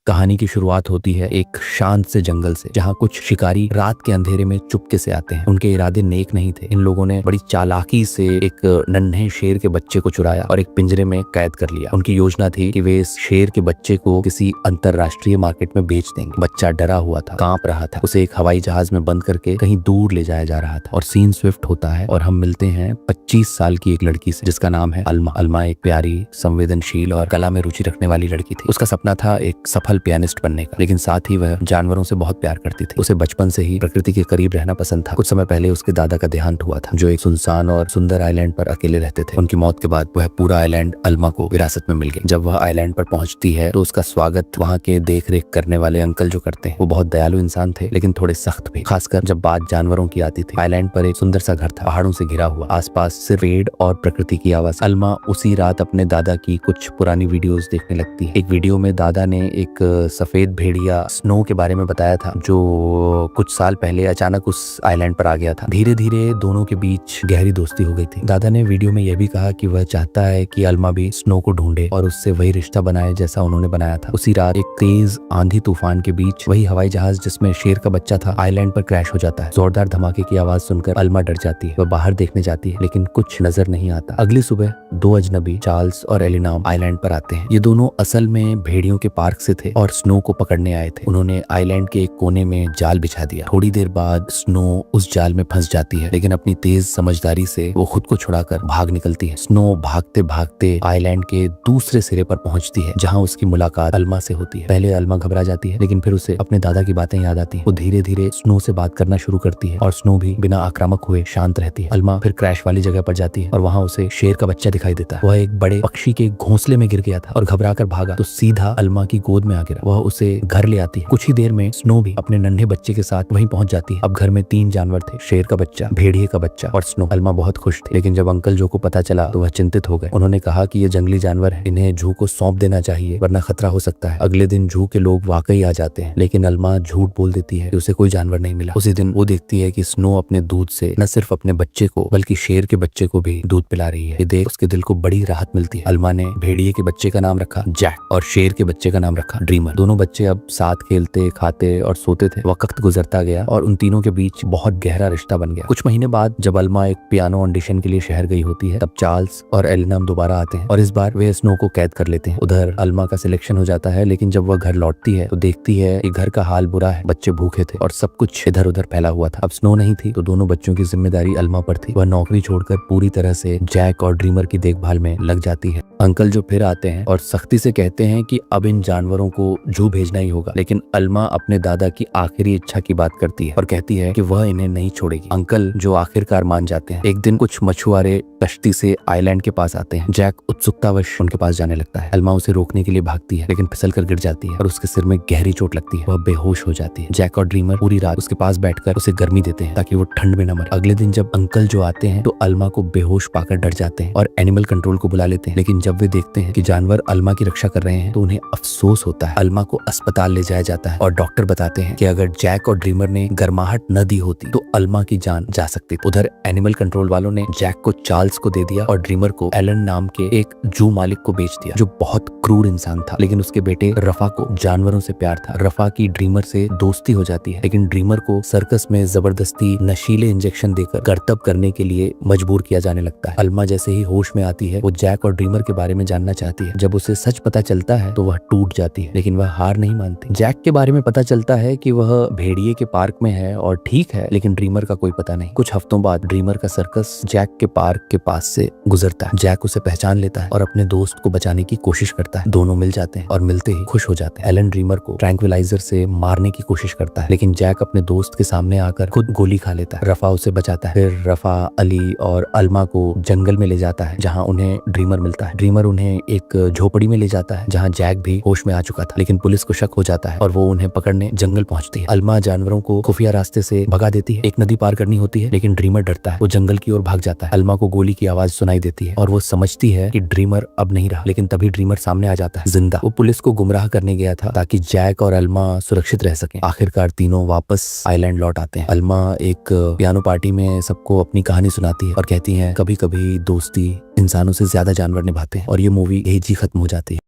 कहानी की शुरुआत होती है एक शांत से जंगल से, जहाँ कुछ शिकारी रात के अंधेरे में चुपके से आते हैं। उनके इरादे नेक नहीं थे। इन लोगों ने बड़ी चालाकी से एक नन्हे शेर के बच्चे को चुराया और एक पिंजरे में कैद कर लिया। उनकी योजना थी कि वे इस शेर के बच्चे को किसी अंतरराष्ट्रीय मार्केट में बेच देंगे। बच्चा डरा हुआ था, कांप रहा था। उसे एक हवाई जहाज में बंद करके कहीं दूर ले जाया जा रहा था। और सीन स्विफ्ट होता है और हम मिलते हैं 25 साल की एक लड़की से, जिसका नाम है अल्मा। अल्मा एक प्यारी, संवेदनशील और कला में रुचि रखने वाली लड़की थी। उसका सपना था एक सफल पियानिस्ट बनने का, लेकिन साथ ही वह जानवरों से बहुत प्यार करती थी। उसे बचपन से ही प्रकृति के करीब रहना पसंद था। कुछ समय पहले उसके दादा का देहांत हुआ था, जो एक सुनसान और सुंदर आइलैंड पर अकेले रहते थे। उनकी मौत के बाद वह पूरा आइलैंड अल्मा को विरासत में मिल गया। जब वह आइलैंड पर पहुंचती है तो उसका स्वागत वहाँ के देख रेख करने वाले अंकल जो करते हैं, वो बहुत दयालु इंसान थे, लेकिन थोड़े सख्त भी, खासकर जब बात जानवरों की आती थी। आइलैंड पर एक सुंदर सा घर था, पहाड़ों से घिरा हुआ, आसपास सिर्फ पेड़ और प्रकृति की आवाज। अल्मा उसी रात अपने दादा की कुछ पुरानी वीडियोस देखने लगती है। एक वीडियो में दादा ने एक सफेद भेड़िया स्नो के बारे में बताया था, जो कुछ साल पहले अचानक उस आइलैंड पर आ गया था। धीरे धीरे दोनों के बीच गहरी दोस्ती हो गई थी। दादा ने वीडियो में यह भी कहा कि वह चाहता है कि अल्मा भी स्नो को ढूंढे और उससे वही रिश्ता बनाए जैसा उन्होंने बनाया था। उसी रात एक तेज आंधी तूफान के बीच वही हवाई जहाज जिसमें शेर का बच्चा था आइलैंड पर क्रैश हो जाता है। जोरदार धमाके की आवाज सुनकर अल्मा डर जाती है। वह बाहर देखने जाती है, लेकिन कुछ नजर नहीं आता। अगली सुबह दो अजनबी, चार्ल्स और एलिनाम, आइलैंड पर आते हैं। ये दोनों असल में भेड़ियों के पार्क से थे और स्नो को पकड़ने आए थे। उन्होंने आइलैंड के एक कोने में जाल बिछा दिया। थोड़ी देर बाद स्नो उस जाल में फंस जाती है, लेकिन अपनी तेज समझदारी से वो खुद को छुड़ाकर भाग निकलती है। स्नो भागते भागते आइलैंड के दूसरे सिरे पर पहुंचती है, जहां उसकी मुलाकात अल्मा से होती है। पहले अल्मा घबरा जाती है, लेकिन फिर उसे अपने दादा की बातें याद आती है। वो धीरे धीरे स्नो से बात करना शुरू करती है और स्नो भी बिना आक्रामक हुए शांत रहती है। अल्मा फिर क्रैश वाली जगह पर जाती है और वहां उसे शेर का बच्चा दिखाई देता है। वह एक बड़े पक्षी के घोंसले में गिर गया था और घबरा कर भागा तो सीधा अल्मा की गोद में आ गिरा। वह उसे घर ले आती है। कुछ ही देर में स्नो भी अपने नन्हे बच्चे के साथ वहीं पहुंच जाती है। अब घर में 3 जानवर थे, शेर का बच्चा, भेड़िए का बच्चा और स्नो। अल्मा बहुत खुश थी, लेकिन जब अंकल जो को पता चला तो वह चिंतित हो गए। उन्होंने कहा कि ये जंगली जानवर है, इन्हें जू को सौंप देना चाहिए, वरना खतरा हो सकता है। अगले दिन जू के लोग वाकई आ जाते हैं, लेकिन अल्मा झूठ बोल देती है कि उसे कोई जानवर नहीं मिला। उसी दिन वो देखती है कि स्नो अपने दूध से न सिर्फ अपने बच्चे को बल्कि शेर के बच्चे को भी दूध पिला रही है। ये देख उसके दिल को बड़ी राहत मिलती है। अल्मा ने भेड़िए के बच्चे का नाम रखा जैक और शेर के बच्चे का नाम रखा ड्रीमर। दोनों बच्चे अब साथ खेलते, खाते और सोते थे। वक्त गुजरता गया और उन तीनों के बीच बहुत गहरा रिश्ता बन गया। कुछ महीने बाद जब अल्मा एक पियानो ऑडिशन के लिए शहर गई होती है, तब चार्ल्स और एलिनाम दोबारा आते हैं और इस बार वे स्नो को कैद कर लेते हैं। उधर अल्मा का सिलेक्शन हो जाता है, लेकिन जब वह घर लौटती है तो देखती है कि घर का हाल बुरा है। बच्चे भूखे थे और सब कुछ इधर उधर फैला हुआ था। अब स्नो नहीं थी तो दोनों बच्चों की जिम्मेदारी अल्मा पर थी। वह नौकरी छोड़कर पूरी तरह से जैक और ड्रीमर की देखभाल में लग जाती है। अंकल जो फिर आते हैं और सख्ती से कहते हैं कि अब इन जानवरों को जू भेजना ही होगा, लेकिन अल्मा अपने दादा की आखिरी इच्छा की बात करती है और कहती है कि वह इन्हें नहीं छोड़ेगी। अंकल जो आखिरकार मान जाते हैं। एक दिन कुछ मछुआरे कश्ती से आइलैंड के पास आते हैं। जैक उत्सुकतावश उनके पास जाने लगता है। अल्मा उसे रोकने के लिए भागती है, लेकिन फिसल कर गिर जाती है और उसके सिर में गहरी चोट लगती है। वह बेहोश हो जाती है। जैक और ड्रीमर पूरी रात उसके पास बैठकर उसे गर्मी देते हैं ताकि वो ठंड में न मरे। अगले दिन जब अंकल जो आते हैं तो अल्मा को बेहोश पाकर डर जाते हैं और एनिमल कंट्रोल को बुला लेते हैं, लेकिन जब वे देखते हैं कि जानवर अल्मा की रक्षा कर रहे हैं तो उन्हें अफसोस होता है। अल्मा को अस्पताल ले जाया जाता है और डॉक्टर बताते हैं कि अगर जैक और ड्रीमर ने गर्माहट न दी होती तो अल्मा की जान जा सकती थी। उधर एनिमल कंट्रोल वालों ने जैक को चार्ल्स को दे दिया और ड्रीमर को एलन नाम के एक जू मालिक को बेच दिया, जो बहुत क्रूर इंसान था। लेकिन उसके बेटे रफा को जानवरों से प्यार था। रफा की ड्रीमर से दोस्ती हो जाती है, लेकिन ड्रीमर को सर्कस में जबरदस्ती नशीले इंजेक्शन देकर करतब करने के लिए मजबूर किया जाने लगता है। अल्मा जैसे ही होश में आती है वो जैक और ड्रीमर के बारे में जानना चाहती है। जब उसे सच पता चलता है तो वह टूट जाती है, लेकिन वह हार नहीं मानती। जैक के बारे में पता चलता है कि वह भेड़िए के पार्क में है और ठीक है, लेकिन ड्रीमर का कोई पता नहीं। कुछ हफ्तों बाद ड्रीमर का सर्कस जैक के पार्क के पास से गुजरता है। जैक उसे पहचान लेता है और अपने दोस्त को बचाने की कोशिश करता है। दोनों मिल जाते हैं और मिलते ही खुश हो जाते हैं। एलन ड्रीमर को ट्रैंक्विलाइजर से मारने की कोशिश करता है, लेकिन जैक अपने दोस्त के सामने आकर खुद गोली खा लेता है। रफा उसे बचाता है। फिर रफा अली और अल्मा को जंगल में ले जाता है, जहाँ उन्हें ड्रीमर मिलता है। ड्रीमर उन्हें एक झोपड़ी में ले जाता है, जहाँ जैक भी होश में आ चुका था, लेकिन पुलिस को शक हो जाता है और वो उन्हें पकड़ने जंगल पहुंचती है। अल्मा जानवरों को खुफिया रास्ते से भगा देती है। एक नदी पार करनी होती है, लेकिन ड्रीमर डरता है। वो जंगल की ओर भाग जाता है। अल्मा को गोली की आवाज सुनाई देती है और वो समझती है कि ड्रीमर अब नहीं रहा, लेकिन तभी ड्रीमर सामने आ जाता है जिंदा। वो पुलिस को गुमराह करने गया था ताकि जैक और अल्मा सुरक्षित रह सकें। आखिरकार तीनों वापस आइलैंड लौट आते हैं। अल्मा एक पियानो पार्टी में सबको अपनी कहानी सुनाती है और कहती है कभी कभी दोस्ती इंसानों से ज्यादा जानवर निभाते हैं। और ये मूवी यही जी खत्म हो जाती है।